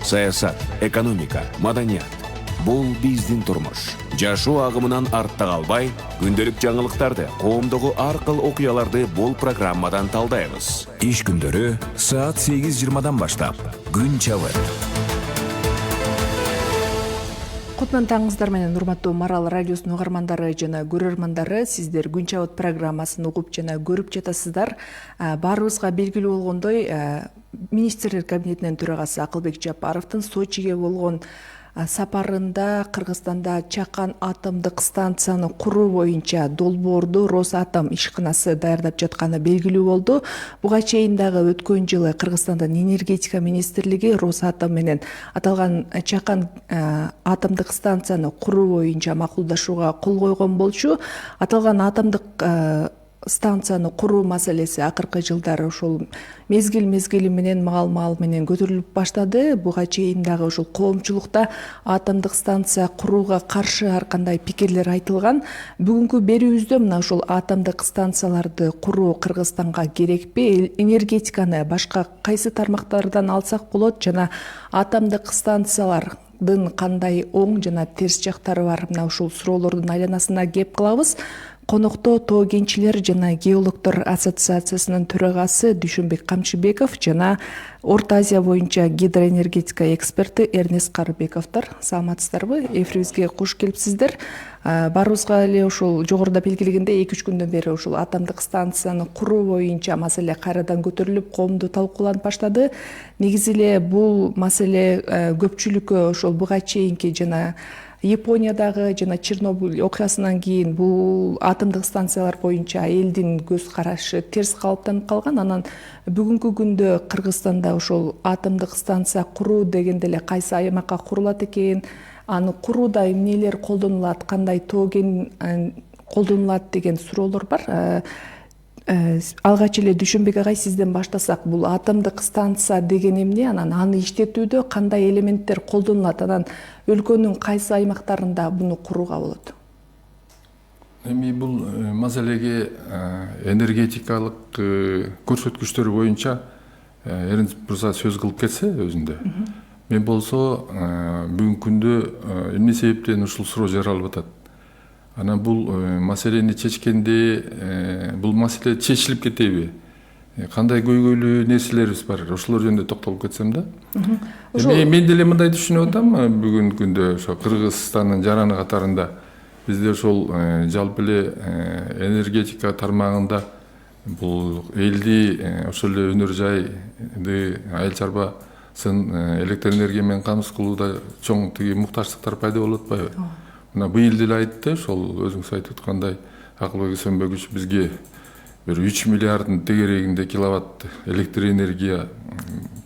саясат, экономика, маданият. Бул биздин турмуш. Жашоо агымынан артта калбай, күндөлүк жаңылыктарды, коомдогу ар кыл окуяларды бул программадан талдайбыз. Иш күндөрү саат 8:20 баштап, Күн чабыт. Кутман таңыңыздар менен урматтуу Марал радиосунун угармандары жана көрөрмандары, сиздер Күн чабыт программасын угуп жана көрүп жатасыздар. Баарыбызга белгилүү болгондой, министрлер кабинетинин төрагасы Акылбек Жапаровдун Сочиге болгон сапарында Кыргызстанда Чакан атомдук станцияны куруу боюнча долбоорду Росатом ишканасы даярдап жатканы белгилүү болду. Буга чейин дагы өткөн жылы Кыргызстандын энергетика министрлиги Росатом менен аталган Чакан атомдук станцияны куруу боюнча макулдашууга кол койгон болчу. Аталган атомдук станцияны куруу маселеси акыркы жылдары ошол мезгил менен маал менен көтөрүлүп баштады. Буга чейин дагы ошол коомчулукта атомдук станция курууга каршы ар кандай пикирлер айтылган. Бүгүнкү берүүбүздө мына ошол атомдук станцияларды куруу Кыргызстанга керекпи? Энергетиканы башка кайсы тармактардан алсак болот жана атомдук станциялардын кандай оң жана терс жактары бар? Мына ушул суроолордун айланасына кеп калабыз. Конокто Тоо кенчилер жана геологдор ассоциациясынын төрагасы Дүйшөнбек Камчыбеков жана Орто Азия боюнча гидроэнергетика эксперти Эрнест Карыбековдор. Саламатсыздарбы? Эфирибизге куш келипсиздер. Баарыбызга эле ушул жогоруда белгилегендей 2-3 күндөн бери ушул атомдук станцияны куруу боюнча маселе кайрадан көтөрүлүп, коомдо талкууланып баштады. Негизи эле бул маселе көпчүлүккө ошол буга чейинки жана Япониядагы жана Чернобыль окуясынан кийин бул атомдук станциялар боюнча элдин көз карашы терс калыптанып калган. Анан бүгүнкү күндө Кыргызстанда ошол атомдук станция куруу дегенде эле кайсы аймакка курулат экен, аны курууда эмнелер колдонулат, кандай тоген колдонулат деген суроолор бар. Алгач эле Дүйшөнбек агай, сизден баштасак, бул атомдук станция деген эмне, анан аны иштетүүдө кандай элементтер колдонулат, анан өлкөнүн кайсы аймактарында буну курууга болот? Эми бул маселеге энергетикалык көрсөткүчтөр боюнча Эрнест мырза сөз кылып кетсе өзүндө. Мен болсо бүгүнкү күндө эмне себептен ушул суроо жаралып атат? Анан бул маселени чечкенде бул маселе чечилип кетеби? Кандай көйгөйлүү нерселерибиз бар? Ошолор жөнүндө токтолуп кетсем да. Мен деле мындай түшүнүп атам, бүгүнкү күндө ошо Кыргызстандын жараны катарында бизде ошол жалпы эле энергетика тармагында бул элди ошол эле өнөр жайды, айыл чарбасын электр энергия менен камсыз кылууда чоң тиги муктаждыктар пайда болуп атпайбы? Мына быйыл деле айтты, ошол өзүңүз айтып аткандай Акылбек Сөнбөгүч бизге бир 3 миллиарддын тегерегинде киловатт электр энергия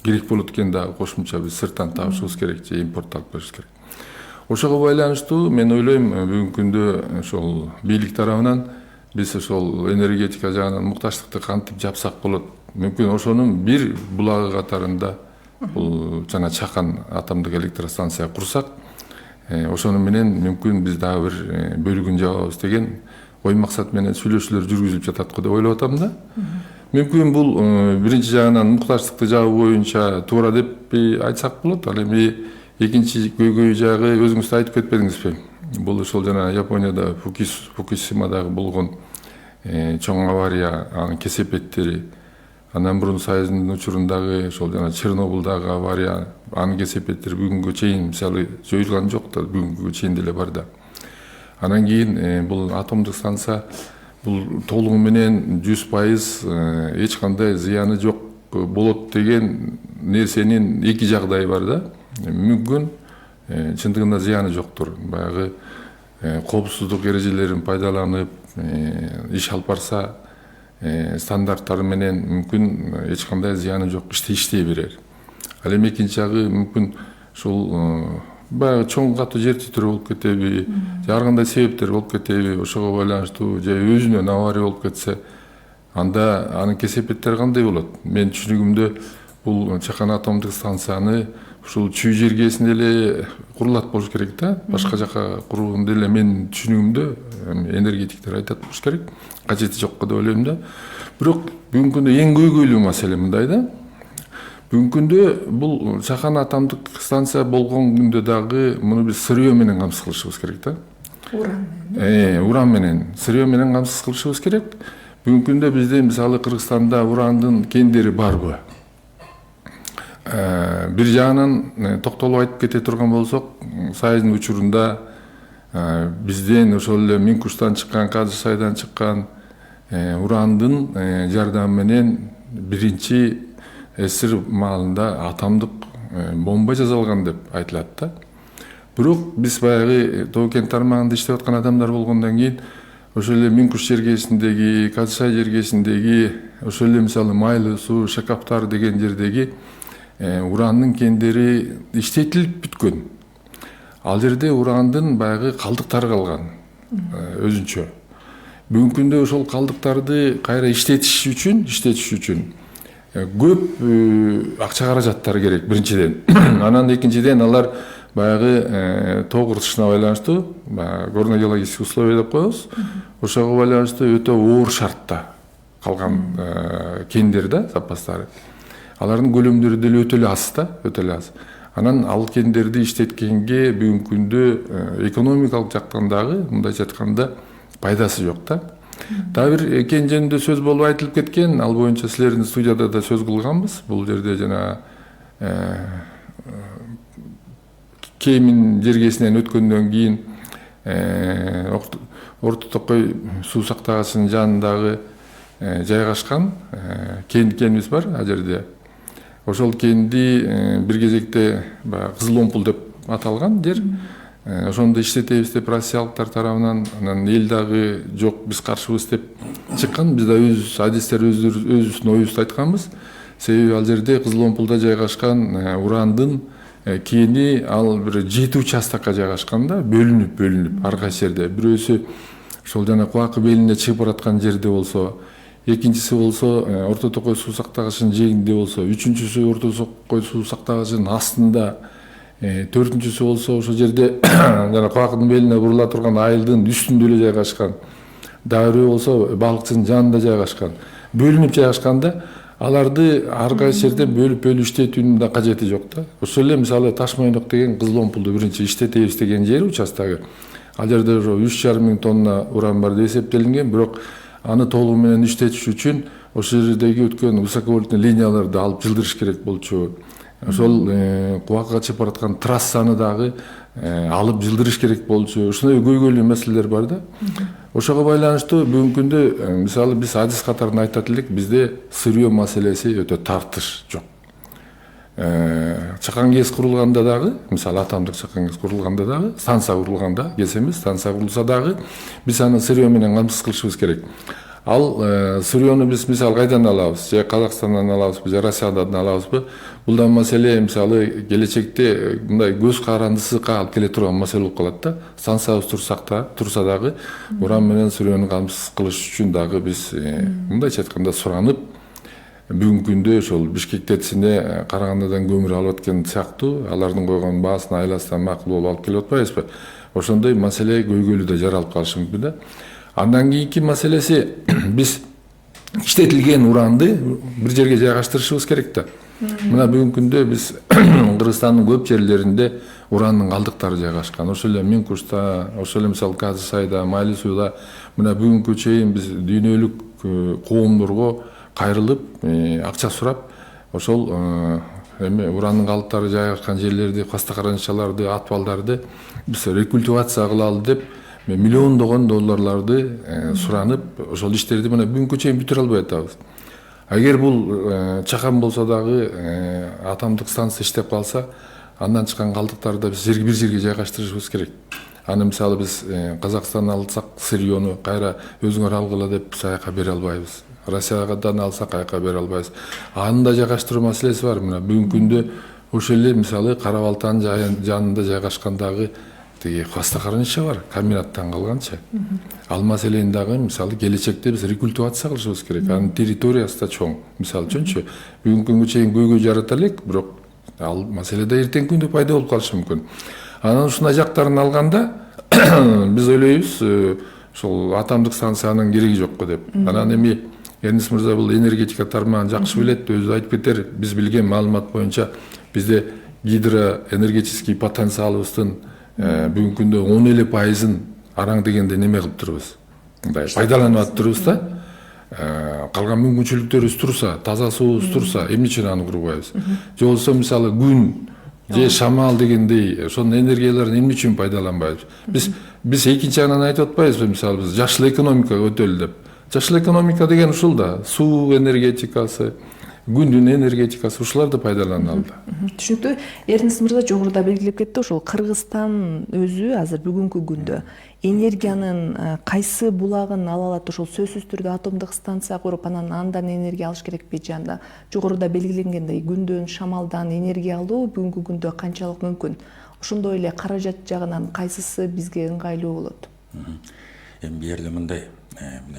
керек болот экен да, кошумча биз сырттан табышыбыз керек же импорт алып келишибиз керек. Ошого байланыштуу мен ойлойм, бүгүнкү күндө ошол бийлик тарабынан биз ошол энергетика жагынан муктаждыкты кантип жапсак болот. Мүмкүн ошонун бир булагы катарында бул жана Чакан атомдук электростанция курсак, ошону менен мүмкүн биз дагы бир бөлүгүн жабабыз деген ой максат менен сүйлөшүүлөр жүргүзүлүп жатат го деп ойлоп атам да. Мүмкүн бул биринчи жагынан муктаждыкты жабуу боюнча туура деп айтсак болот. Ал эми экинчи көйгөй жагы өзүңүз айтып кетпедиңизби? Бул ошол жана Японияда Фукусимадагы болгон чоң авария, анын кесепеттери, андан мурун Союздун учурундагы ошол жана Чернобылдагы авария, анын кесепеттери бүгүнгө чейин мисалы жоюлган жок да, бүгүнгө чейин деле бар да. Анан кийин бул атомдук станция бул толугу менен 100% эч кандай зыяны жок болот деген нерсенин эки жагдайы бар да. Мүмкүн чындыгында зыяны жоктур. Баягы коопсуздук эрежелерин пайдаланып иш алып барса стандарттары менен мүмкүн эч кандай зыяны жок иштей берер. Ал эми экинчи жагы мүмкүн ушул баягы чоң катуу жер титирөө болуп кетеби, же ар кандай себептер болуп кетеби, ошого байланыштуу же өзүнөн авария болуп кетсе, анда анын кесепеттери кандай болот? Мен түшүнүгүмдө бул Чакан атомдук станцияны ушул чүй жергесинде эле курулат болуш керек да. Башка жака курууну деле мен түшүнүгүмдө энергетиктер айтат болуш керек. Кажети жок деп ойлойм да. Бирок бүгүнкү күндө эң көйгөйлүү маселе мындай да. Бүгүнкү күндө бул Чакан атомдук станция болгон күндө дагы муну биз сырье менен камсыз кылышыбыз керек да. Уран менен, сырье менен камсыз кылышыбыз керек. Бүгүнкү күндө бизде мисалы Кыргызстанда урандын кендери барбы? Бир жагынан токтолуп айтып кете турган болсок, Сайыздын учурунда бизден ошол эле Минкуштан чыккан, Казы Сайдан чыккан урандын жардамы менен биринчи СССР маалында атомдук бомба жасалган деп айтылат да. Бирок биз баягы Тоо кен тармагында иштеп аткан адамдар болгондон кийин ошол эле Минкуш жергесиндеги, Казы Сай жергесиндеги, ошол эле мисалы Майлы суу, Шакаптар деген жердеги урандын кендери иштетилип бүткөн. Ал жерде урандын баягы калдыктары калган өзүнчө. Бүгүнкү күндө ошол калдыктарды кайра иштетиш үчүн көп акча каражаттары керек биринчиден. Анан экинчиден алар баягы тоо кыртышына байланыштуу, горно-геологический условия деп коебуз. Ошого байланыштуу өтө оор шартта калган кендер да, запастары. Алардын көлөмдөрү деле өтө эле аз да, өтө эле аз. Анан ал кендерди иштеткенге бүгүнкү күндө экономикалык жактан дагы мындайча айтканда пайдасы жок да. Дагы бир кен жөнүндө сөз болуп айтылып кеткен, ал боюнча силердин студияда да сөз кылганбыз. Бул жерде жана Кемин жергесинен өткөндөн кийин Орто Токой суу сактагычынын жанындагы жайгашкан кенибиз бар ал жерде. Ошол кенди бир кезекте Кызыл Омпул деп аталган жер. Ошондо иштетебиз деп россиялыктар тарабынан, анан эл дагы жок, биз каршыбыз деп чыккан. Биз да өз адистер өзүбүздүн оюбузду айтканбыз. Себеби ал жерде Кызыл Омпулда жайгашкан урандын кени ал бир 7 участокко жайгашкан да, бөлүнүп ар кайсы жерде. Бирөөсү ошол жана Кубакы белине чыгып бараткан жерде болсо, экинчиси болсо Орто Токой суу сактагычынын жээгинде болсо, үчүнчүсү Орто Токой суу сактагычынын астында, төртүнчүсү болсо ошол жерде жана Кубакынын белине бурула турган айылдын үстүндө эле жайгашкан. Дагы бирөө болсо балыкчынын жанында жайгашкан. Бөлүнүп жайгашканда аларды ар кайсы жерде бөлүп иштетүүнүн да кажети жок да. Ошол эле мисалы Ташмойнок деген Кызыл Омпулду биринчи иштетебиз деген жери участогу. Ал жерде 3,5 миң тонна уран бар деп эсептелинген, бирок аны толугу менен иштетиш үчүн ошол жердеги өткөн высоковольтный линияларды алып жылдырыш керек болчу. Ошол Кубакыга чыгып бараткан трассаны дагы алып жылдырыш керек болчу. Ушундай көйгөйлүү маселелер бар да. Ошого байланыштуу бүгүнкү күндө мисалы биз адис катарында айтат элек, бизде сырье маселеси өтө тартыш жок. Чакан КЭС курулганда дагы, мисалы атомдук Чакан КЭС курулганда дагы, станция курулганда, КЭС эмес, станция курулса дагы биз аны сырье менен камсыз кылышыбыз керек. Ал сырьену биз мисалы кайдан алабыз? Же Казакстандан алабызбы, же Россиядан алабызбы? Бул да маселе мисалы келечекте мындай көз карандысыкка алып келе турган маселе болуп калат да. Станциябыз турса дагы уран менен сырьену камсыз кылыш үчүн дагы биз мындайча айтканда суранып, бүгүнкү күндө ошол Бишкек ТЭЦине Карагандадан көмүр алып аткан сыяктуу алардын койгон баасын айласынан макул болуп алып келип атпайбызбы? Ошондой маселе көйгөйлүү да жаралып калышы мүмкүн да. Андан кийинки маселеси биз иштетилген уранды бир жерге жайгаштырышыбыз керек да. Мына бүгүнкү күндө биз Кыргызстандын көп жерлеринде урандын калдыктары жайгашкан. Ошол эле Минкушта, ошол эле мисалы Казы Сайда, Майлы сууда мына бүгүнкү чейин биз дүйнөлүк коомдорго кайрылып, акча сурап, ошол урандын калдыктары жайгашкан жерлерди, хвостохранилищаларды, атпалдарды биз рекультивация кылалы деп миллиондогон долларларды суранып, ошол иштерди мына бүгүнкү чейин бүтүрө албай атабыз. Эгер бул Чакан болсо дагы атомдук станция иштеп калса, андан чыккан калдыктарды биз бир жерге жайгаштырышыбыз керек. Аны мисалы биз Казакстандан алсак сырьену кайра өзүңөр алгыла деп саяка бере албайбыз. Россиядан алсак кайка бере албайбыз. Аны да жайгаштыруу маселеси бар. Мына бүгүнкү күндө ошол эле мисалы Кара Балтанын жанында жайгашкандагы тиги хвостохранилище бар, комбинаттан калганчы. Ал маселени дагы мисалы келечекте биз рекультивация кылышыбыз керек. Анын территориясы да чоң. Мисалы үчүнчү бүгүнкү күнгө чейин көйгөй жарата элек, бирок ал маселе да эртеңки күндө пайда болуп калышы мүмкүн. Анан ушундай жактарын алганда биз ойлойбуз ошол атомдук станциянын кереги жок го деп. Анан эми Эрнис мырза бул энергетика тармагын жакшы билет, өзү айтып кетер. Биз билген маалымат боюнча бизде гидроэнергетический потенциалыбыздын бүгүнкү күндө 10% араң дегенде неме кылып турбуз. Мындай пайдаланып атырбыз да. Калган мүмкүнчүлүктөрүбүз турса, таза суубуз турса, эмне үчүн аны курбайбыз? Же болбосо мисалы күн же шамал дегендей ошонун энергияларын эмне үчүн пайдаланбайбыз? Биз экинчи жагынан айтып атпайбызбы, мисалы биз жашыл экономикага өтөлү деп. Жашыл экономика деген ушул да, суу энергетикасы, күндүн энергетикасы ушуларды пайдаланалы да. Түшүнүктүү. Эрнис мырза жогоруда белгилеп кетти, ошол Кыргызстан өзү азыр бүгүнкү күндө энергиянын кайсы булагын ала алат? Ошол сөзсүз түрдө атомдук станция куруп, андан энергия алыш керекпи? Же анда жогоруда белгиленгендей күндөн, шамалдан энергия алуу бүгүнкү күндө канчалык мүмкүн? Ошондой эле каражат жагынан кайсысы бизге ыңгайлуу болот? Эми бу жерде мындай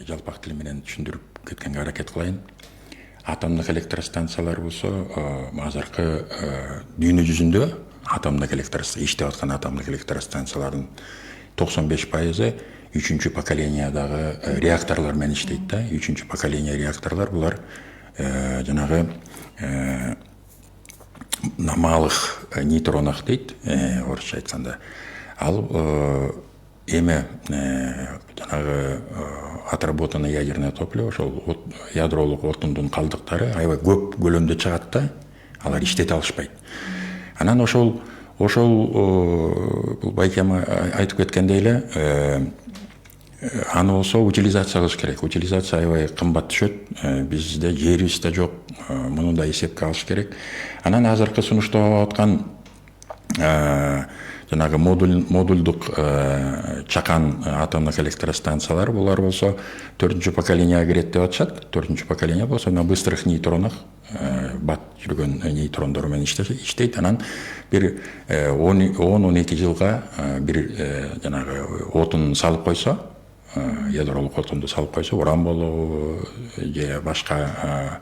жалпак тил менен түшүндүрүп кеткенге аракет кылайын. Атомдук электростанциялар болсо, азыркы дүйнө жүзүндө атомдук электростанция иштеп аткан атомдук электростанциялардын 95% 3-чү поколениядагы реакторлор менен иштейт да. 3-чү поколения реакторлор булар жанагы малых нейтронах дейт, орусча айтканда. Ал эме жанагы отработанное ядерное топливо, ошол ядролук отундун калдыктары аябай көп көлөмдө чыгат да, алар иштете алышпайт. Анан ошол бул байкема айтып кеткендей эле аны болсо утилизация кылыш керек. Утилизация аябай кымбат түшөт. Бизде жерибиз да жок. Муну да эсепке алыш керек. Анан азыркы сунушталып аткан жанагы модулдук чакан атомдук электростанциялар, булар болсо 4-чү поколениягө кирет деп атышат. 4-чү поколения болсо на быстрых нейтронах, бат жүргөн нейтрондор менен иштейт. Анан бир 10-12 жылга бир жанагы отун салып койсо, ядролук отунду салып койсо, уран болобу же башка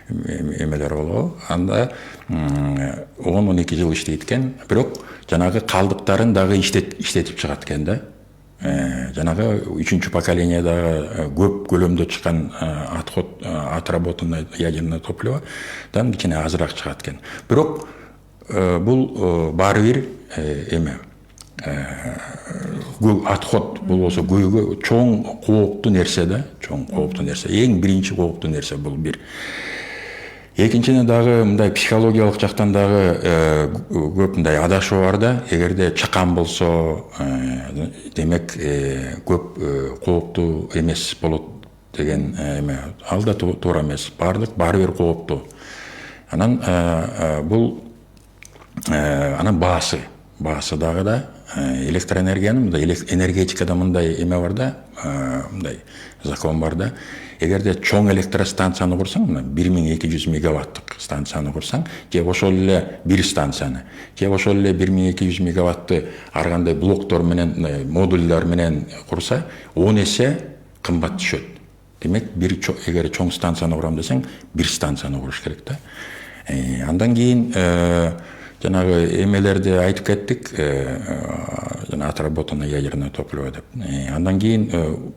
эмелер болобу, анда 10-12 жыл иштейт экен. Бирок жанагы калдыктарын дагы иштетип чыгат экен да. Жанагы 3-чү поколениядагы көп көлөмдө чыккан отход, отработанное ядерное топливодан кичине азыраак чыгат экен. Бирок бул баары бир эме отход бул болсо көйгө чоң кооптуу нерсе да, чоң кооптуу нерсе. Эң биринчи кооптуу нерсе бул бир. Экинчиден дагы мындай психологиялык жактан дагы көп мындай адашуу бар да. Эгерде чакан болсо, демек көп кооптуу эмес болот деген эме. Ал да туура эмес. Баары бир кооптуу. Анан бул анан баасы дагы да электроэнергиянын мындай энергетикада мындай эме бар да, мындай закон бар да. Эгерде чоң электростанцияны курсаң, 1200 мегаваттык станцияны курсаң, же ошол эле бир станцияны, же ошол эле 1200 мегаватты ар кандай блоктор менен, модулдар менен курса, 10 эсе кымбат түшөт. Демек, эгер чоң станцияны курам десең, бир станцияны куруш керек да. Андан кийин жанагы эмелерди айтып кеттик, жана отработанное ядерное топливо деп. Андан кийин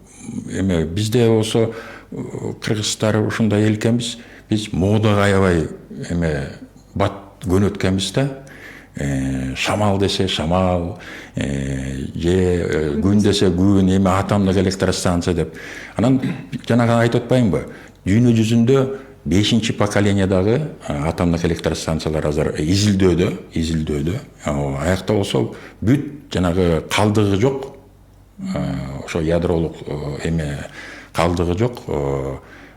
эме бизде болсо кыргыздар ушундай эл экенбиз, биз модага аябай эме бат көнөткөнбүз да. Шамал десе шамал, же күн десе күн, эме атомдук электростанция деп. Анан жанагы айтып атпаймынбы? Дүйнө жүзүндө 5-чи поколениядагы атомдук электростанциялар азыр изилдөөдө. Аякта болсо бүт жанагы калдыгы жок. Ошо ядролук эме калдыгы жок.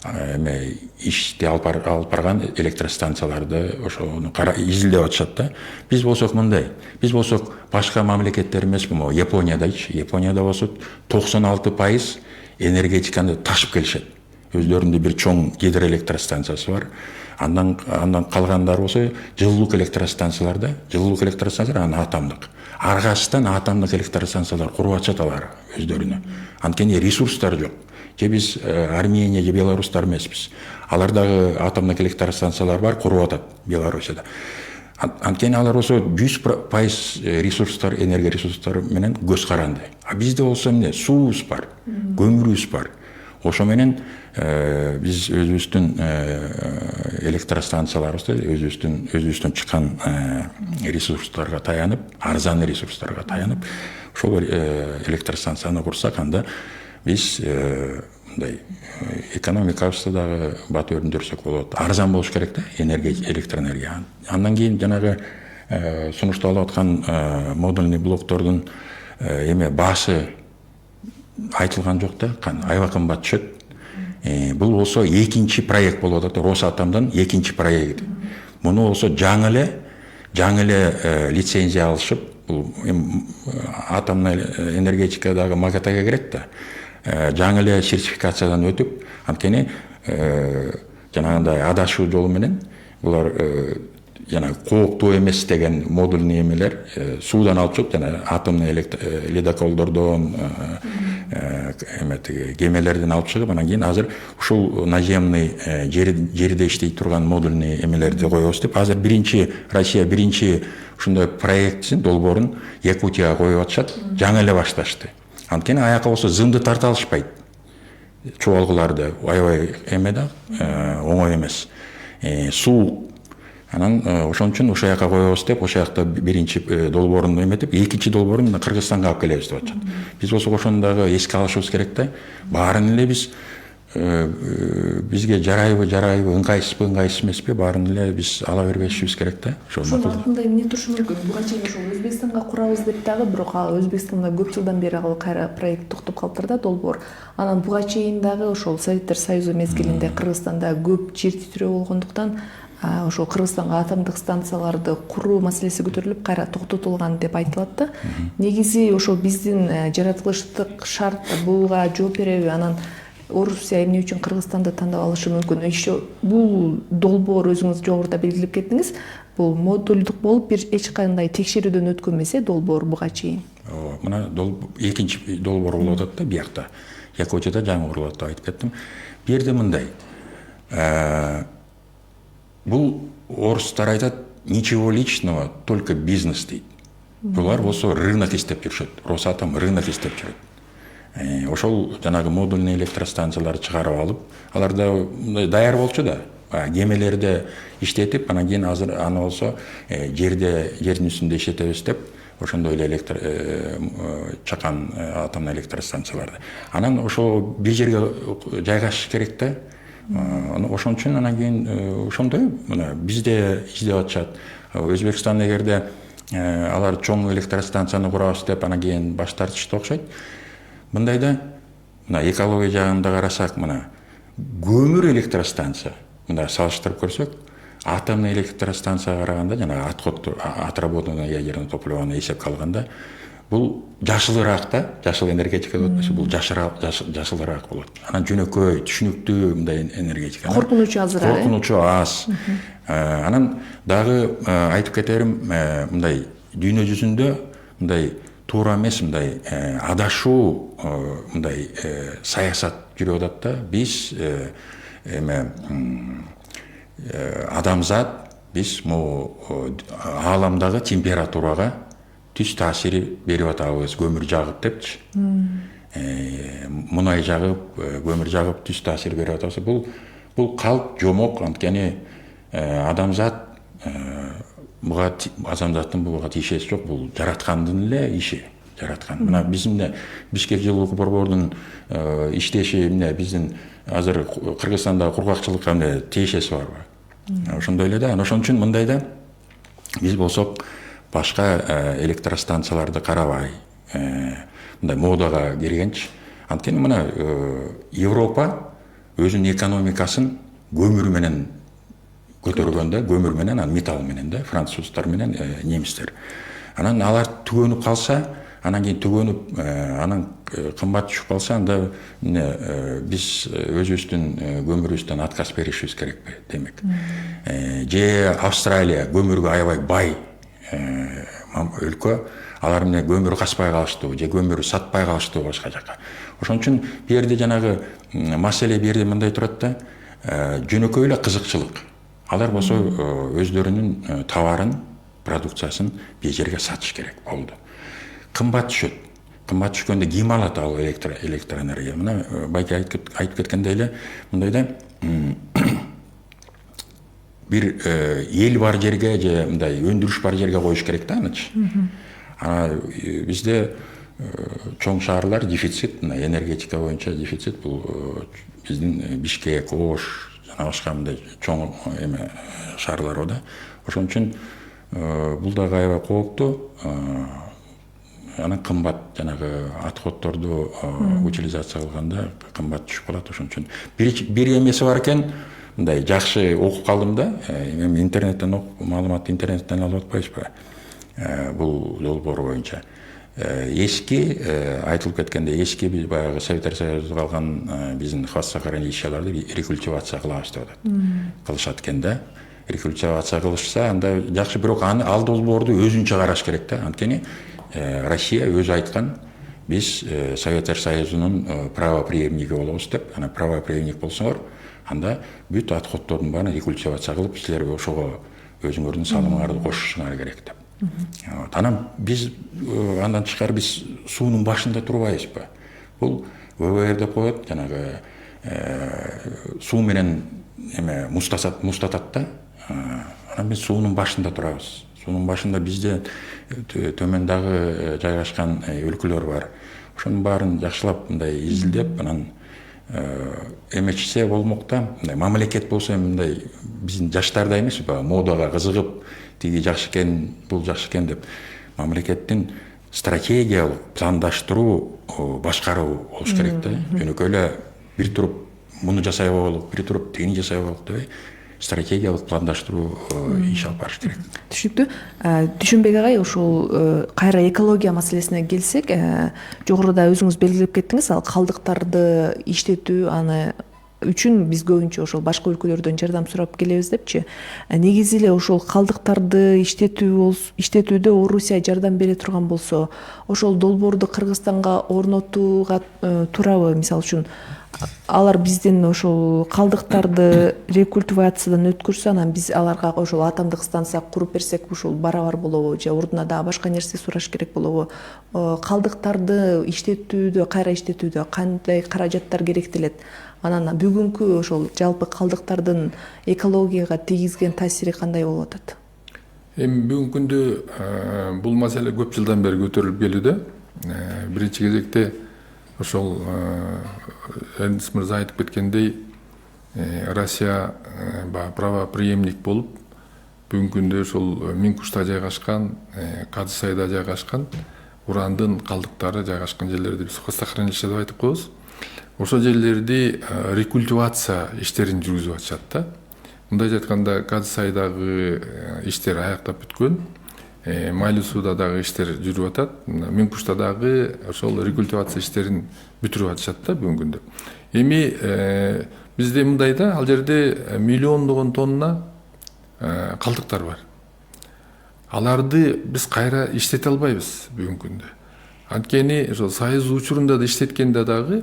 Эме ишти алып барган электростанцияларды ошону изилдеп атышат да. Биз болсок мындай. Биз болсок башка мамлекеттер эмеспи, могу Япониядачы. Японияда болсо 96% энергетиканы ташып келишет. Өздөрүндө бир чоң гидроэлектростанциясы бар. Андан калгандар болсо жылуулук электростанцияларда, жылуулук электростанциялар анан атомдук. Аргасынан атомдук электростанциялар куруп атышат алар өздөрүнө. Анткени ресурстар жок. Же биз Армения же Беларустар эмеспиз. Алардагы атомдук электростанциялар бар, куруп атат Белоруссияда. Анткени алар болсо 100% ресурстар, энергия ресурстары менен көз каранды. А бизде болсо эмне? Суубуз бар, көмүрүбүз бар. ошо менен биз өзүбүздүн электростанцияларыбызды өзүбүздөн чыккан ресурстарга таянып, арзан ресурстарга таянып, ошол электростанцияны курсак, анда биз мындай экономикабызды дагы батөөрүндүрсөк болот. Арзан болуш керек да, электроэнергия. Андан кийин жанагы сунушталып аткан модульный блоктордун эме баасы айтылган жок да, аябай кымбат түшөт. Бул болсо экинчи проект болуп атат, Росатомдун экинчи проекти. Муну болсо жаңы эле лицензия алышып, бул атомный энергетикадагы МАГАТАга кирет да. Жаңы эле сертификациядан өтүп, анткени жанагындай адашуу жолу менен булар жана кооптуу эмес деген модульный эмелер суудан алып чыгып, жана атомный ледоколдордон кемелерден алып чыгып, анан кийин азыр ушул наземный жерде иштей турган модульный эмелерди коебуз деп, азыр Россия биринчи ушундай проектин долбоорун Якутияга коюп атышат, жаңы эле башташты. Анткени аяка болсо зымды тарта алышпайт. Чубалгыларды аябай эме да, оңой эмес. Суу. Анан ошон үчүн ошол жака коебуз деп, ошол жакта биринчи долбоорун эметип, экинчи долбоорун Кыргызстанга алып келебиз деп атышат. Биз болсо ошону дагы эске алышыбыз керек да. Баарын эле бизге жарайбы, ыңгайсызбы, ыңгайсыз эмеспи, баарын эле биз ала бербешибиз керек да. Ошонун алдында эмне турушу мүмкүн? Буга чейин ошол Өзбекстанга курабыз деп дагы, бирок Өзбекстанда көп жылдан бери кайра проект токтоп калыптыр да, долбоор. Анан буга чейин дагы ошол Советтер Союзу мезгилинде Кыргызстанда көп жер титирөө болгондуктан ошол Кыргызстанга атомдук станцияларды куруу маселеси көтөрүлүп, кайра токтотулган деп айтылат да. Негизи ошол биздин жаратылыштык шарт буга жооп береби? Анан Орусия эмне үчүн Кыргызстанды тандап алышы мүмкүн? Еще бул долбоор өзүңүз жогоруда белгилеп кеттиңиз, бул модулдук болуп, эч кандай текшерүүдөн өткөнбесе долбоор буга чейин. Мына экинчи долбоор болуп атат да, биякта. Якутияда жаңы курулат деп айтып кеттим. Бу жерде мындай. Бул орустар айтат, ничего личного, только бизнес дейт. Булар болсо рынок издеп жүрүшөт. Росатом рынок издеп жүрөт. Ошол жанагы модульный электростанцияларды чыгарып алып, аларда даяр болчу да, кемелерде иштетип, анан кийин азыр аны болсо жердин үстүндө иштетебиз деп, ошондой эле чакан атомный электростанцияларды. Анан ошол бир жерге жайгашыш керек да. Ошон үчүн анан кийин ошондой мына бизде издеп атышат. Өзбекстан эгерде алар чоң электростанцияны курабыз деп анан кийин баш тартышты окшойт. Мындайда мына экология жагында карасак, мына көмүр электростанция, мында салыштырып көрсөк, атомный электростанцияга караганда, жана отработанное ядерное топливону эсепке алганда, бул жашылыраак да, жашыл энергетика деп атпайсызбы, бул жашылыраак болот. Анан жөнөкөй, түшүнүктүү мындай энергетика. Коркунучу азыраак. Коркунучу аз. Анан дагы айтып кетерим, мындай дүйнө жүзүндө мындай туура эмес, мындай адашуу мындай саясат жүрүп атат да. Биз адамзат, биз ааламдагы температурага түз таасири берип атабыз, көмүр жагып депчи. Мунай жагып, көмүр жагып түз таасир берип атабыз. Бул калп жомок, анткени адамзат адамзаттын буга тиешеси жок, бул жараткандын эле иши. Жараткан. Мына биздин Бишкек жылуулук борбордун иштеши, эмне биздин азыр Кыргызстанда кургакчылыкка эмне тиешеси барбы? Ошондой эле да. Ошон үчүн мындай да, биз болсок башка электростанцияларды карабай, мындай модага киргенчи. Анткени мына Европа өзүнүн экономикасын көмүр менен көтөргөн да, көмүр менен, металл менен да, француздар менен немистер. Анан алар түгөнүп калса, анан кийин түгөнүп, анан кымбат түшүп калса, анда биз өзүбүздүн көмүрүбүздөн отказ беришибиз керекпи, демек. Же Австралия көмүргө аябай бай өлкө, алар эмне көмүр каспай калыштыбы, же көмүр сатпай калыштыбы башка жака. Ошон үчүн бу жерде жанагы маселе бу жерде мындай турат да, жөнөкөй эле кызыкчылык. Алар болсо өздөрүнүн товарын, продукциясын бул жерге сатыш керек болду. Кымбат түшөт. кымбат түшкөндө ким алат ал электроэнергия? Мына байке айтып кеткендей эле мындайда бир эл бар жерге же мындай өндүрүш бар жерге коюш керек да анычы. Ана бизде чоң шаарлар дефицит, мына энергетика боюнча дефицит. Бул биздин Бишкек, Ош жана башка мындай чоң эме шаарлар да. Ошон үчүн бул дагы аябай кооптуу. Анан кымбат жанагы отходдорду утилизация кылганда кымбат түшүп калат. Ошон үчүн бир эмеси бар экен, мындай жакшы окуп калдым да. Эми интернеттен маалыматты интернеттен алып атпайбызбы? Бул долбоор боюнча. Эски айтылып кеткенде эски биз баягы Советтер Союзунда калган биздин хвостосохранилищаларды рекультивация кылабыз деп атат. Кылышат экен да. Рекультивация кылышса анда жакшы, бирок ал долбоорду өзүнчө караш керек да. Анткени Россия өзү айткан, биз Советтер Союзунун правоприемниги болобуз деп. Ана правоприемник болсоңор, анда бүт отходдордун баарын рекультивация кылып, силер ошого өзүңөрдүн салымыңарды кошушуңар керек деп. Анан биз андан тышкары биз суунун башында турбайбызбы? Бул ВВР деп коет, жанагы суу менен эме муздатат да. Анан биз суунун башында турабыз. Суунун башында бизде төмөн дагы жайгашкан өлкөлөр бар. Ошонун баарын жакшылап мындай изилдеп, анан эмечсе болмок да. Мамлекет болсо мындай биздин жаштардай эмеспи, модага кызыгып, тиги жакшы экен, бул жакшы экен деп. Мамлекеттин стратегиялык пландаштыруу, башкаруу болуш керек да. Жөнөкөй эле бир туруп муну жасай болуп, бир туруп тигини жасай болуп дебей, стратегиялык пландаштыруу иш алып барыш керек. Түшүнүктүү. Түшүнбек агай, ошол кайра экология маселесине келсек, жогоруда өзүңүз белгилеп кеттиңиз, ал калдыктарды иштетүү аны үчүн биз көбүнчө ошол башка өлкөлөрдөн жардам сурап келебиз депчи. Негизи эле ошол калдыктарды иштетүүдө Орусия жардам бере турган болсо, ошол долбоорду Кыргызстанга орнотууга турабы? Мисалы үчүн алар биздин ошол калдыктарды рекультивациядан өткөрсө, анан биз аларга ошол атомдук станция куруп берсек, ушул барабар болобу же ордуна дагы башка нерсе сураш керек болобу? Калдыктарды иштетүүдө, кайра иштетүүдө кандай каражаттар керектелет? Анан бүгүнкү ошол жалпы калдыктардын экологияга тийгизген таасири кандай болуп атат? Эми бүгүнкү күндө бул маселе көп жылдан бери көтөрүлүп келүүдө. Биринчи кезекте ошол Эрнст мырза айтып кеткендей, Россия правоприемник болуп, бүгүнкү күндө ошол Минкушта жайгашкан, Кадысайда жайгашкан урандын калдыктары жайгашкан жерлерди биз хвостохранилище деп айтып коебуз. Ошол жерлерди рекультивация иштерин жүргүзүп атышат да. Мындайча айтканда, Кадысайдагы иштер аяктап бүткөн, Майлуу сууда дагы иштер жүрүп атат. Минкушта дагы ошол рекультивация иштерин бүтүрүп атышат да бүгүнкү күндө. Эми бизде мындай да, ал жерде миллиондогон тонна калдыктар бар. Аларды биз кайра иштете албайбыз бүгүнкү күндө. Анткени ошол Союз учурунда да иштеткенде дагы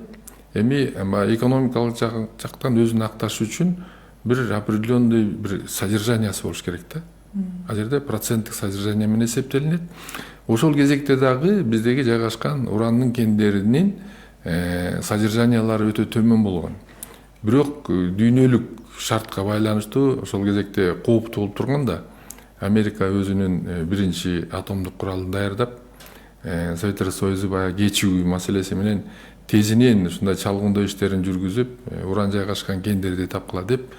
эми экономикалык жактан өзүн акташ үчүн бир определенный бир содержаниясы болуш керек да. Ал жерде проценттик содержание менен эсептелинет. Ошол кезекте дагы биздеги жайгашкан урандын кендеринин содержаниялары өтө төмөн болгон. Бирок дүйнөлүк шартка байланыштуу ошол кезекте кооптуу болуп турганда, Америка өзүнүн биринчи атомдук куралын даярдап, Советтер Союзу баягы кечүү маселеси менен тезинен ушундай чалгындоо иштерин жүргүзүп, уран жайгашкан кендерди тапкыла деп,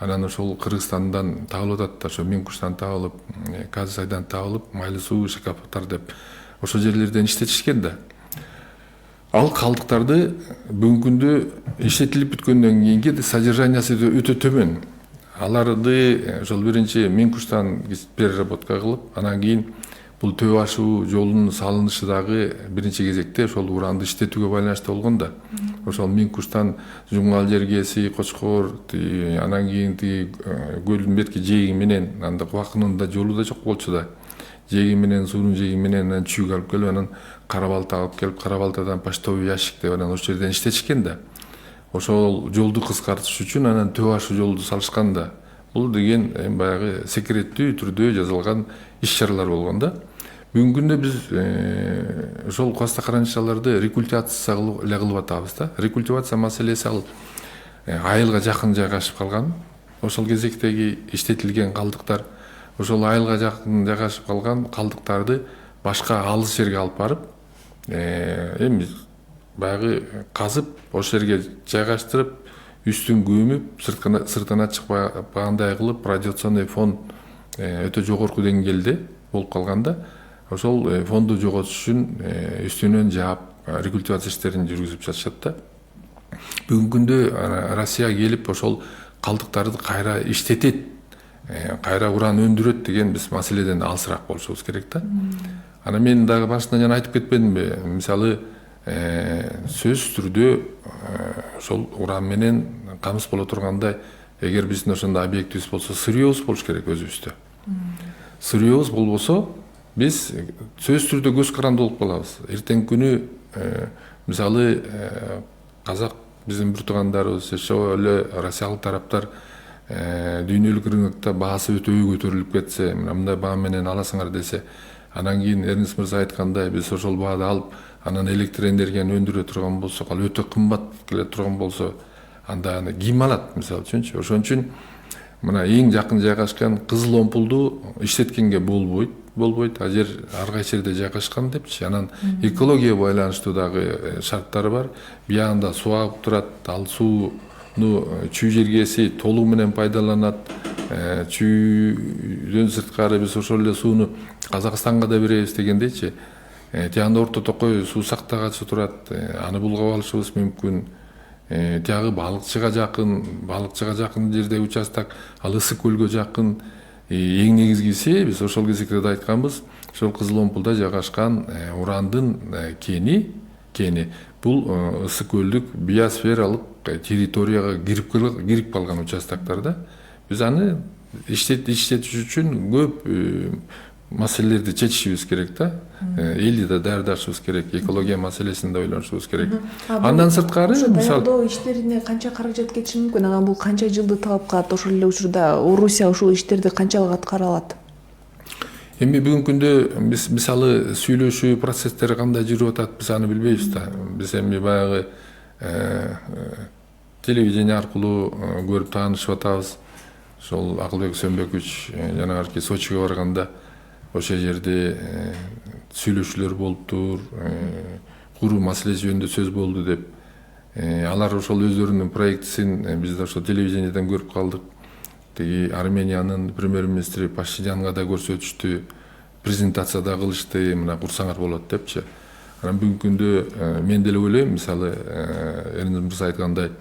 анан ошол Кыргызстандан табылып атат, ошо Минкуштан табылып, Кадысайдан табылып, Майлуу суу, Шакаптар деп ошол жерлерден иштетишкен да. Ал калдыктарды бүгүнкү күндө иштетилип бүткөндөн кийинки содержаниясы өтө төмөн. Аларды ошол биринчи Минкуштан переработка кылып, анан кийин бул Төбө ашуу жолунун салынышы дагы биринчи кезекте ошол уранды иштетүүгө байланыштуу болгон да. Ошол Минкуштан Жумгал жергеси, Кочкор, анан кийин көлдүн бетки жээги менен, анда Кубакынын да жолу да жок болчу да. Жээги менен, суунун жээги менен анан чүйгө алып келип, анан Кара-Балта алып келип, Кара-Балтадан почтовый ящик деп анан ошол жерден иштетишкен да. Ошол жолду кыскартыш үчүн анан Төбө ашуу жолду салышкан да. Бул деген баягы секреттүү түрдө жазылган иш-чаралар болгон да. Бүгүнкү күндө биз ошол костокаранчаларды рекультивация эле кылып атабыз да. Рекультивация маселеси ал айылга жакын жайгашып калган. Ошол кезектеги иштетилген калдыктар ошол айылга жакын жайгашып калган калдыктарды башка алыс жерге алып барып, эми баягы казып, ошол жерге жайгаштырып, үстүн көмүп, сыртына чыкпагандай кылып, радиационный фон өтө жогорку деңгээлде болуп калганда, ошол фонду жоготуш үчүн үстүнөн жаап, рекультивация иштерин жүргүзүп жатышат да. Бүгүнкү күндө Россия келип ошол калдыктарды кайра иштетет, кайра уран өндүрөт деген биз маселеден алысыраак болушубуз керек да. Ана мен дагы башында жана айтып кетпедимби? Мисалы, сөзсүз түрдө ошол уран менен камыс боло тургандай, эгер биздин ошондой объектибиз болсо, сырьёбуз болуш керек өзүбүздө. Сырьёбуз болбосо, биз сөзсүз түрдө көз каранды болуп калабыз. Эртеңки күнү мисалы казак биздин бир туугандарыбыз ошо эле россиялык тараптар дүйнөлүк рынокто баасы өтө көтөрүлүп кетсе, мындай баа менен аласыңар десе, анан кийин Эрнест мырза айткандай, биз ошол баады алып, анан электр энергияны өндүрө турган болсок, ал өтө кымбат келе турган болсо, анда аны ким алат, мисалы үчүнчү. Ошон үчүн мына эң жакын жайгашкан кызыл омпулду иштеткенге болбойт, ал жер ар кайсы жерде жайгашкан депчи. Анан экология байланыштуу дагы шарттары бар. Биягында суу агып турат, ал сууну чүй жергеси толугу менен пайдаланат. Чүйдөн сырткары биз ошол эле сууну Казакстанга да беребиз дегендейчи. Тиягында орто токой суу сактагычы турат, аны булгап алышыбыз мүмкүн. Тиягы балыкчыга жакын жерде участок, ал ысык көлгө жакын. Эң негизгиси биз ошол кезекте да айтканбыз, ошол кызыл омпулда жайгашкан урандын кени бул ысык көлдүк биосфералык территорияга кирип калган участоктор да. Биз аны иштетиш үчүн көп маселелерди чечишибиз керек да. Элди да даярдашыбыз керек, экология маселесин да ойлонушубуз керек. Андан сырткары даярдоо иштерине канча каражат кетиши мүмкүн? Анан бул канча жылды талап кылат? Ошол эле учурда Орусия ушул иштерди канчалык аткара алат? Эми бүгүнкү күндө биз мисалы сүйлөшүү процесстери кандай жүрүп атат, биз аны билбейбиз да. Биз эми баягы телевидение аркылуу көрүп таанышып атабыз. Ошол Акылбек Сөнбекович жанагы Сочиге барганда ошол жерде сүйлөшүүлөр болуптур, куруу маселеси жөнүндө сөз болду деп. Алар ошол өздөрүнүн проектисин биз да ошол телевидениеден көрүп калдык. Теги Армениянын премьер-министри Пашинянга да көрсөтүштү, презентация да кылышты, мына курсаңар болот депчи. Анан бүгүнкү күндө мен деле ойлойм, мисалы Эрнест мырза айткандай,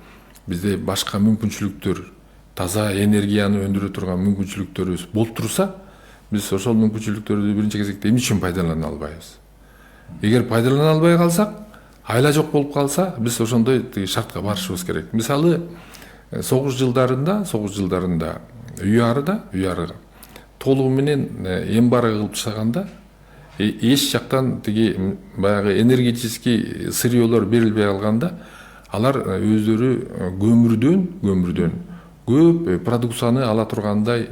бизде башка мүмкүнчүлүктөр, таза энергияны өндүрө турган мүмкүнчүлүктөрүбүз болуп турса, биз ошол мүмкүнчүлүктөрдү биринчи кезекте эмне үчүн пайдалана албайбыз? Эгер пайдалана албай калсак, айла жок болуп калса, биз ошондой шартка барышыбыз керек. Мисалы, согуш жылдарында үй-арыга толугу менен эмбарго кылып ташлаганда, эч жактан тиги баягы энергетический сырьёлор берилбей калганда, алар өздөрү көмүрдөн көп продукцияны ала тургандай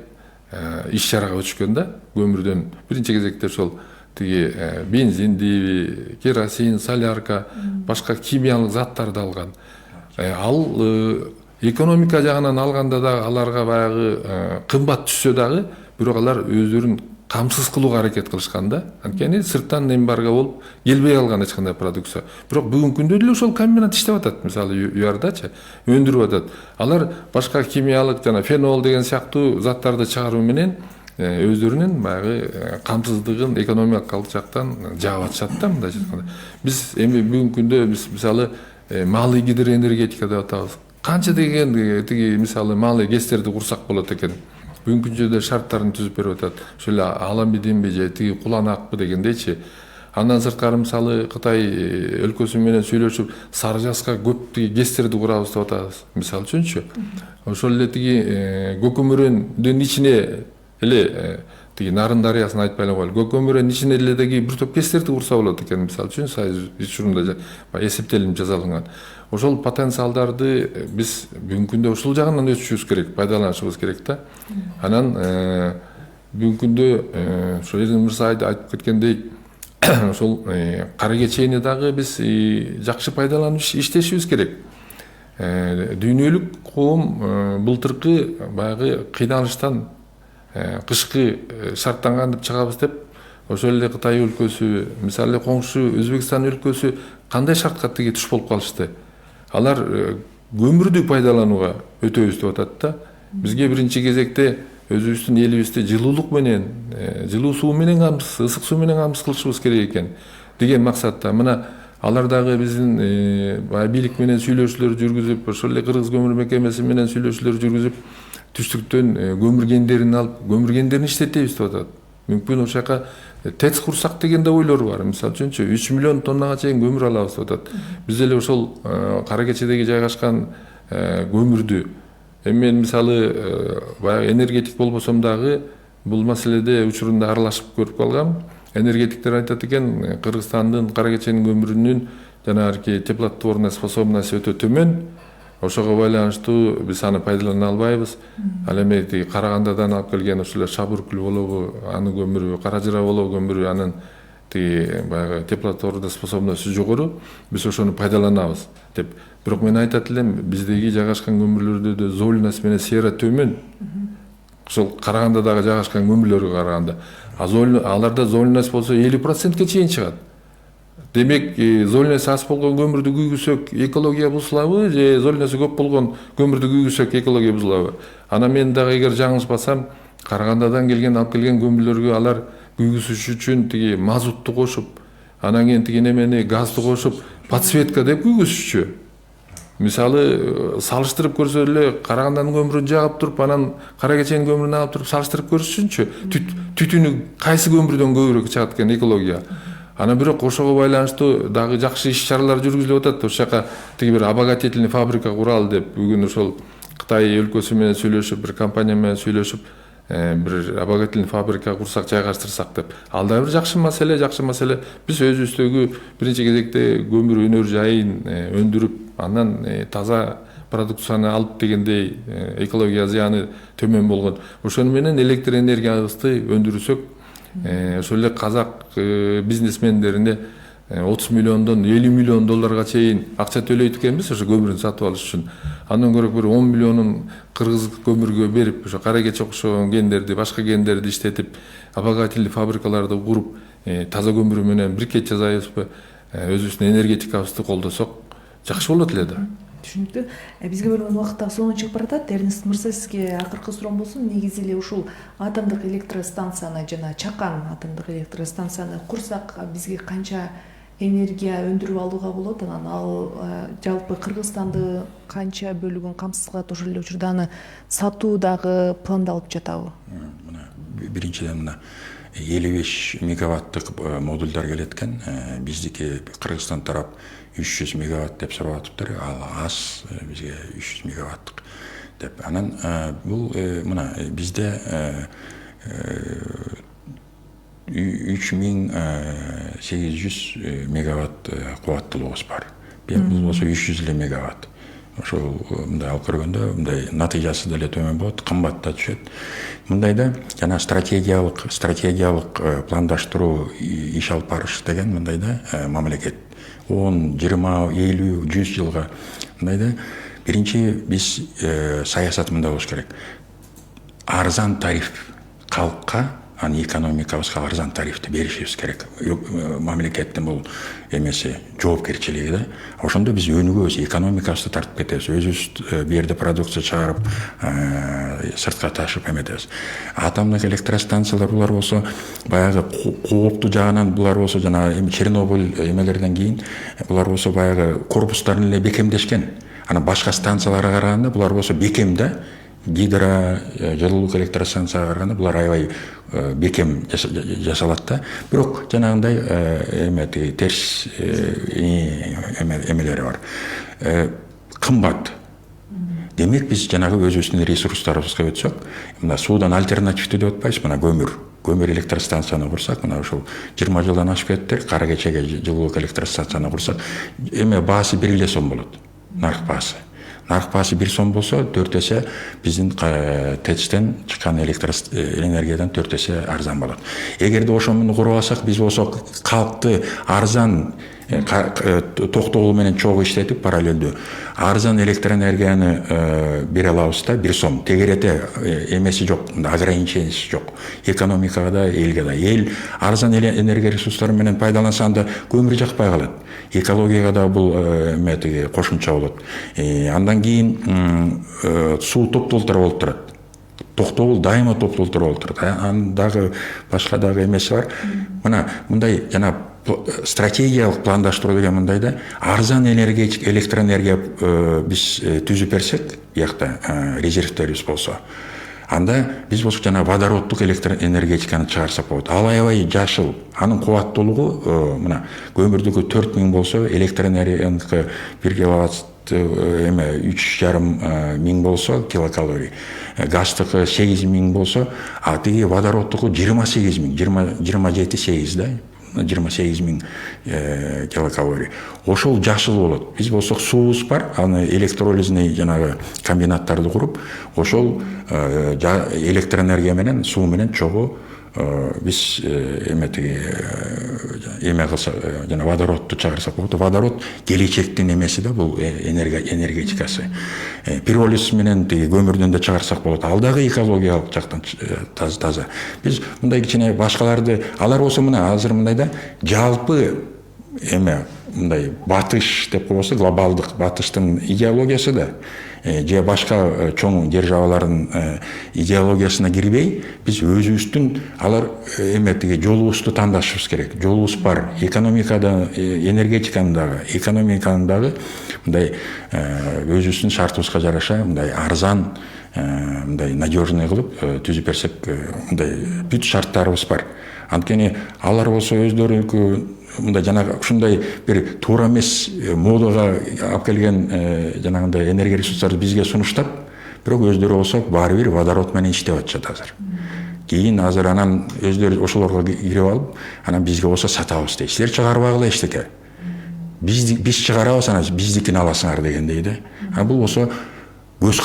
иш-чарага өтүшкөн да. Көмүрдөн биринчи кезекте ошол тиги бензин дейби, керосин, солярка, башка химиялык заттарды алган. Ал экономика жагынан алганда да аларга баягы кымбат түшсө дагы, бирок алар өздөрүн камсыз кылууга аракет кылышкан да. Анткени сырттан эмбарго болуп келбей калган эч кандай продукция. Бирок бүгүнкү күндө деле ошол комбинат иштеп атат, мисалы ЮАРдачы өндүрүп атат. Алар башка химиялык жана фенол деген сыяктуу заттарды чыгаруу менен өздөрүнүн баягы камсыздыгын экономикалык жактан жаап атышат да, мындай айтканда. Биз эми бүгүнкү күндө биз мисалы малый гидроэнергетика деп атабыз. Канча деген тиги мисалы малый ГЭСтерди курсак болот экен. Бүгүнкү күндө шарттарын түзүп берип атат. Ошол аламидинби же тиги куланакпы дегендейчи. Андан сырткары мисалы Кытай өлкөсү менен сүйлөшүп, Сары Жазга көп тиги ГЭСтерди курабыз деп атабыз. Мисалы үчүнчү. Ошол эле тиги Көкөмөрөндүн ичине эле тиги Нарын дарыясын айтпай эле коелу. Көкөмөрөнүн ичине эле деги бир топ ГЭСтерди курса болот экен, мисалы үчүн Союз учурунда эсептелип жасалган. Ошол потенциалдарды биз бүгүнкү күндө ушул жагынан өтүшүбүз керек, пайдаланышыбыз керек да. Анан бүгүнкү күндө ошо Эрдин мырза айтып кеткендей ошол кара кечени дагы биз жакшы пайдаланып иштешибиз керек. Дүйнөлүк коом былтыркы баягы кыйналыштан кышкы шарттанган деп чыгабыз деп ошол эле Кытай өлкөсү, мисалы коңшу Өзбекстан өлкөсү кандай шартка тиги туш болуп калышты. Алар көмүрдү пайдаланууга өтөбүз деп атат да. Бизге биринчи кезекте өзүбүздүн элибизди жылуулук менен, жылуу суу менен ысык суу менен камсыз кылышыбыз керек экен деген максатта. Мына алар дагы биздин бийлик менен сүйлөшүүлөр жүргүзүп, ошол эле Кыргыз көмүр мекемеси менен сүйлөшүүлөр жүргүзүп, түштүктөн көмүр кендерин алып, көмүр кендерин иштетебиз деп атат. Мүмкүн ошол жака ТЭЦ курсак деген да ойлор бар. Мисалы үчүнчү 3 миллион тоннага чейин көмүр алабыз деп атат. Биз эле ошол кара кечедеги жайгашкан көмүрдү мен мисалы баягы энергетик болбосом дагы бул маселеде учурунда аралашып көрүп калгам. Энергетиктер айтат экен, Кыргызстандын кара кеченин көмүрүнүн жанагы теплотворная способности өтө төмөн. Ошого байланыштуу биз аны пайдалана албайбыз. Ал эми Карагандадан алып келген ошол эле Шабыркүл болобу, анын көмүрү, Каражыра болобу көмүрү, анын баягы теплотворная способности жогору, биз ошону пайдаланабыз деп. Бирок мен айтат элем, биздеги жайгашкан көмүрлөрдө зольность менен сера төмөн. Ошол Карагандадагы жайгашкан көмүрлөргө караганда. Аларда зольность болсо 50%ке чейин чыгат. Демек, зольность аз болгон көмүрдү күйгүсөк экология бузулабы, же зольность көп болгон көмүрдү күйгүсөк экология бузулабы? Ана мен дагы эгер жаңылышпасам, Карагандадан алып келген көмүрлөргө алар күйгүзүш үчүн тиги мазутту кошуп, анан кийин тиги немени газды кошуп, подсветка деп күйгүзүшчү. Мисалы салыштырып көрсө эле Караганданын көмүрүн жагып туруп, анан кара кеченин көмүрүн алып туруп салыштырып көрүшсүнчү. Түтүнү кайсы көмүрдөн көбүрөөк чыгат экен экология. Ана бирок ошого байланыштуу дагы жакшы иш-чаралар жүргүзүлүп атат. Ошол жака тиги бир обогатительный фабрика куралы деп бүгүн ошол Кытай өлкөсү менен сүйлөшүп, бир компания менен сүйлөшүп, бир обогатительный фабрика курсак, жайгаштырсак деп. Ал да бир жакшы маселе. Биз өзүбүздөгү биринчи кезекте көмүр өнөр жайын өндүрүп, андан таза продукцияны алып дегендей экология зыяны төмөн болгон. Ошону менен электр энергиябызды өндүрсөк, ошол эле казак бизнесмендерине 30 миллиондон 50 миллион долларга чейин акча төлөйт экенбиз ошо көмүрүн сатып алыш үчүн. Андан көрө бир 10 миллионун кыргыз көмүргө берип, ошо кара кече окшогон кендерди, башка кендерди иштетип, обогатительный фабрикаларды куруп, таза көмүрү менен брикет жасайбызбы, өзүбүздүн энергетикабызды колдосок жакшы болот эле да. Түшүнүктүү. Бизге бөлүнгөн убакыт дагы сонун чыгып баратат. Эрнест мырза, сизге акыркы суроом болсун. Негизи эле ушул атомдук электростанцияны жана Чакан атомдук электростанцияны курсак, бизге канча энергия өндүрүп алууга болот? Анан ал жалпы Кыргызстанды канча бөлүгүн камсыз кылат? Ошол эле учурда аны сатуу дагы пландалып жатабы? Мына биринчиден мына 55 мегаваттык модулдар келет экен. Биздики Кыргызстан тарап 300 мегаватт деп сурап атыптыр. Ал аз, бизге 300 мегаваттык деп. Анан бул мына бизде 3800 мегаватт кубаттуулугубуз бар. Бул болсо 300 эле мегаватт. Ошол мындай алып көргөндө мындай натыйжасы деле төмөн болот, кымбат да түшөт. Мындайда жана стратегиялык пландаштыруу иш алып барыш деген мындайда мамлекет 10, 20, 50, 100 жылга мындайда биринчи биз саясат мындай болуш керек. Арзан тариф калкка, аны экономикабызга арзан тарифти беришибиз керек. Мамлекеттин бул эмеси жоопкерчилиги да. Ошондо биз өнүгөбүз, экономикабызды тартып кетебиз. Өзүбүз бу жерде продукция чыгарып, сыртка ташып эметебиз. Атомдук электростанциялар булар болсо баягы кооптуу жагынан булар болсо жана Чернобыль эмелерден кийин булар болсо баягы корпустарын эле бекемдешкен. Ана башка станцияларга караганда булар болсо бекем да. Гидро, жылуулук электростанцияга караганда булар аябай бекем жасалат да. Бирок жанагындай терс эмелери бар. Кымбат. Демек биз жанагы өзүбүздүн ресурстарыбызга өтсөк, мына суудан альтернативдүү деп атпайбыз, мына көмүр электростанцияны курсак, мына ушул 20 жылдан ашып кетти, кара кечеге жылуулук электростанцияны курсак, эме баасы 1 эле сом болот. Нарк баасы. нарық баасы 1 сом болса 4 есе биздин ТЭЦтен чыккан электр энергиядан 4 есе арзан болот. Эгерде ошону куруп алсак, биз болсок калкты арзан токтогул менен чогуу иштетип параллелдүү арзан электр энергияны бере алабыз да 1 сом. Тегерете эмеси жок, ограниченияси жок. Экономикага да, элге да. Эл арзан энергия ресурстары менен пайдаланса, анда көмүр жакпай калат. Экологияга да бул эметиги кошумча болот. Андан кийин суу топтолтура болуп турат. Токтогул дайыма топтолтура болуп турат. Андагы башка дагы эмеси бар. Мына мындай жана стратегиялык пландаштыруу деген мындай да, арзан электр энергия биз түзүп берсек, биякта резервтерибиз болсо, анда биз болсок жана водороддук электр энергетиканы чыгарсак болот. Ал аябай жашыл. Анын кубаттуулугу мына көмүрдүкү 4000 болсо, электр энергияныкы 1 киловатт 3,5 миң болсо килокалорий, газдыкы 8000 болсо, а тиги водороддуку 28 миң, 27-8 да, 28 миң килокалорий. Ошол жашыл болот. Биз болсок суубуз бар, аны электролизный жанагы комбинаттарды куруп, ошол электр энергия менен суу менен чогуу биз эме кылса, жана водородду чыгарсак болот. Водород келечектин эмеси да, бул энергетикасы. Пиролиз менен көмүрдөн да чыгарсак болот. Ал дагы экологиялык жактан таза. Биз мындай кичине башкаларды, алар болсо мына азыр мындай да, жалпы эме мындай батыш деп коебузбу, глобалдык батыштын идеологиясы да, же башка чоң державалардын идеологиясына кирбей, биз өзүбүздүн алар эметиги жолубузду тандашыбыз керек. Жолубуз бар. Экономикада, энергетиканын дагы, экономиканын дагы мындай өзүбүздүн шартыбызга жараша мындай арзан, мындай надежный кылып түзүп берсек, мындай бүт шарттарыбыз бар. Анткени алар болсо өздөрүнүкү мындай жанагы ушундай бир туура эмес модага алып келген жанагындай энергия ресурстарды бизге сунуштап, бирок өздөрү болсо баары бир водород менен иштеп атышат азыр. Кийин азыр анан өздөрү ошолорго кирип алып, анан бизге болсо сатабыз дейт. Силер чыгарбагыла эчтеке. Биз чыгарабыз, анан биздикин аласыңар дегендей да. Бул болсо көз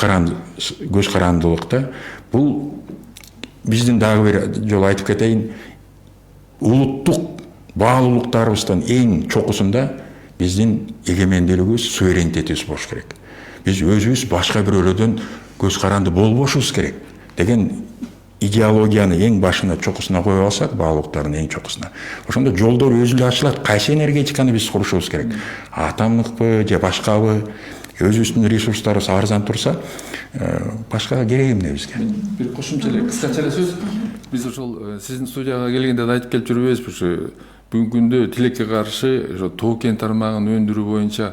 карандылык да. Бул биздин дагы бир жолу айтып кетейин, улуттук баалуулуктарыбыздын эң чокусунда биздин эгемендүүлүгүбүз, суверенитетибиз болуш керек. Биз өзүбүз башка бирөөлөрдөн көз каранды болбошубуз керек деген идеологияны эң башына чокусуна коюп алсак, баалуулуктардын эң чокусуна, ошондо жолдор өзү эле ачылат. Кайсы энергетиканы биз курушубуз керек? Атомдукпу же башкабы? Өзүбүздүн ресурстарыбыз арзан турса, башка кереги эмне бизге? Бир кошумча эле кыскача эле сөз. Биз ошол сиздин студияга келгенде да айтып келип жүрбөйбүзбү, ушу бүгүнкү күндө тилекке каршы ошо тоо кен тармагын өндүрүү боюнча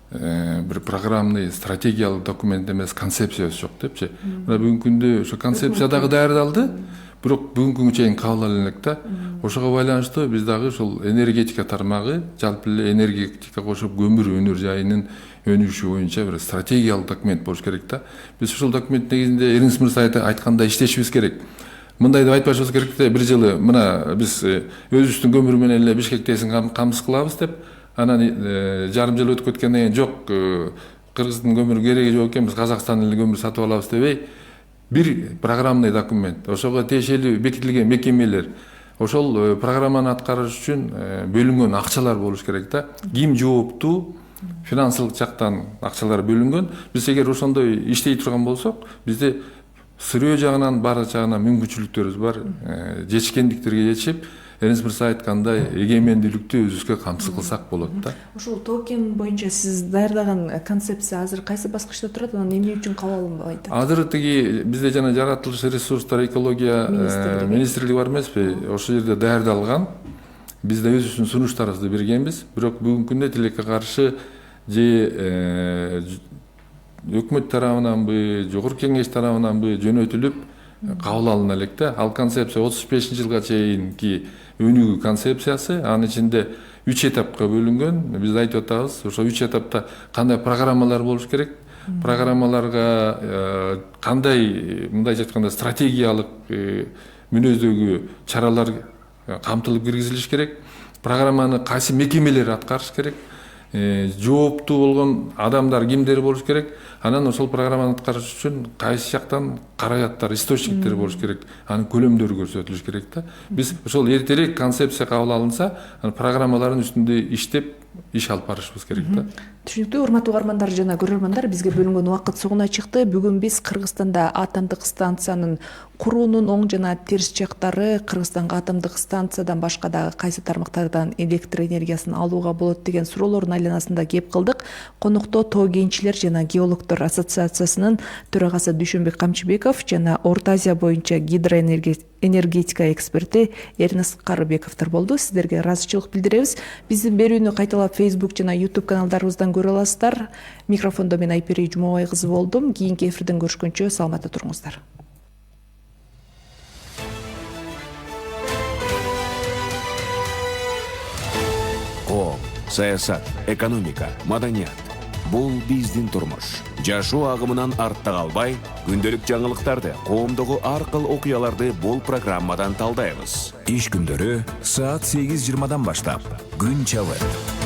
бир программный стратегиялык документ эмес, концепциясы жок депчи. Мына бүгүнкү күндө ошо концепция дагы даярдалды, бирок бүгүнкү күнгө чейин кабыл ала элек да. Ошого байланыштуу биз дагы ушул энергетика тармагы, жалпы эле энергетика кошуп көмүр өнөр жайынын өнүгүшү боюнча бир стратегиялык документ болуш керек да. Биз ушул документ негизинде Эриңиз мырза айткандай иштешибиз керек. Мындай деп айтпашыбыз керек да, бир жылы мына биз өзүбүздүн көмүр менен эле Бишкектесин камсыз кылабыз деп, анан жарым жыл өтүп кеткенден кийин жок, Кыргыздын көмүрү кереги жок экен, биз Казакстандын эле көмүр сатып алабыз дебей, бир программный документ, ошого тиешелүү бекитилген мекемелер, ошол программаны аткарыш үчүн бөлүнгөн акчалар болуш керек да. Ким жооптуу? Финансылык жактан акчалар бөлүнгөн. Биз эгер ошондой иштей турган болсок, бизде сырөө жагынан баардык жагынан мүмкүнчүлүктөрүбүз бар. Жетишкендиктерге жетишип, Эриңиз мырза айткандай эгемендүүлүктү өзүбүзгө камсыз кылсак болот да. Ошол тоо кен боюнча сиз даярдаган концепция азыр кайсы баскычта турат, анан эмне үчүн кабыл алынбайт? Азыр тиги бизде жана жаратылыш ресурстар экология министрлиги бар эмеспи? Ошол жерде даярдалган. Биз да өзүбүздүн сунуштарыбызды бергенбиз, бирок бүгүнкү күндө тилекке каршы же өкмөт тарабынанбы, жогорку кеңеш тарабынанбы жөнөтүлүп кабыл алына элек да. Ал концепция 35-жылга чейинки өнүгүү концепциясы, анын ичинде 3 этапка бөлүнгөн. Биз айтып атабыз, ошо 3 этапта кандай программалар болуш керек, программаларга кандай, мындайча айтканда, стратегиялык мүнөздөгү чаралар камтылып киргизилиш керек, программаны кайсы мекемелер аткарыш керек, жооптуу болгон адамдар кимдер болуш керек, анан ошол программаны аткарыш үчүн кайсы жактан каражаттар, источниктер болуш керек, анын көлөмдөрү көрсөтүлүш керек да. Биз ошол эртерээк концепция кабыл алынса, программалардын үстүндө иштеп иш алып барышыбыз керек да. Түшүнүктүү. Урматтуу угармандар жана көрөрмандар, бизге бөлүнгөн убакыт соңуна чыкты. Бүгүн биз Кыргызстанда атомдук станциянын куруунун оң жана терс жактары, Кыргызстанга атомдук станциядан башка дагы кайсы тармактардан электр энергиясын алууга болот деген суроолордун айланасында кеп кылдык. Конокто Тоо кенчилер жана геологдор ассоциациясынын төрагасы Дүйшөнбек Камчыбеков жана Орто Азия боюнча гидроэнергетика эксперти Эрнест Карыбековдор болду. Сиздерге ыраазычылык билдиребиз. Биздин берүүнү кайталап Facebook жана YouTube каналдарыбыздан көрө аласыздар. Микрофондо мен Айпери Жумабай кызы болдум. Кийинки эфирден көрүшкөнчө саламатта туруңуздар. Коом, саясат, экономика, маданият. Бул биздин турмуш. Жашоо агымынан артта калбай, күндөлүк жаңылыктарды, коомдогу ар кыл окуяларды бул программадан талдайбыз. Иш күндөрү саат 8:20 баштап. Күн чабыт.